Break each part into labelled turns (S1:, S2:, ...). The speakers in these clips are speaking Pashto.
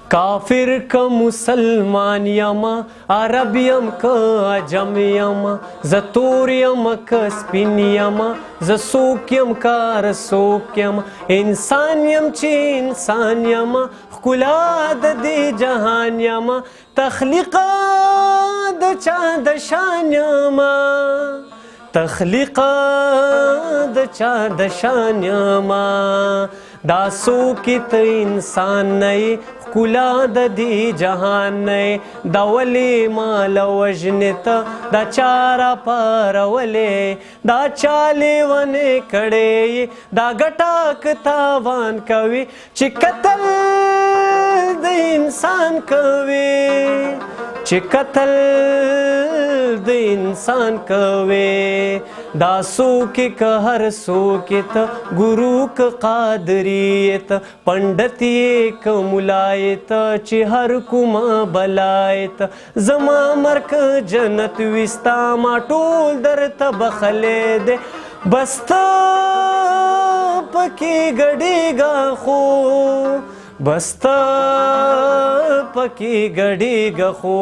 S1: کافر که مسلمان یما عرب یم که عجم یما زه تور یم که سپین یما زه څوک یم کار څوک یما انسان یم چې انسان یما ښکلا د دې جهان یما تخلیقه د چا د شان یما تخلیقه د چا د شان یما دا څوک ته انسان نه ښکلا د دې جهان نه دا ولې مال وژنې ته دا چا راپارولې دا چا لیونې کړې دا ګټه که تاوان کوي چې قتل د انسان کوي چې قتل د انسان کوي دا څوک که هر څوک ته ګورو که قادري ته پنډت یې که ملا یې ته چې هر کومه بلا یې ته زما مرګ جنت وي ستا ما ټول درته بخلی دی بس ته پکې ګډېږه خو بس ته پکې ګډېږه خو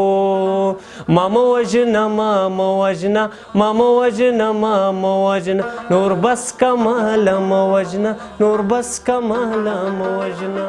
S1: ما مه وژنه ما مه وژنه ما مه وژنه ما مه وژنه نور بس کماله مه وژنه نور بس کماله مه وژنه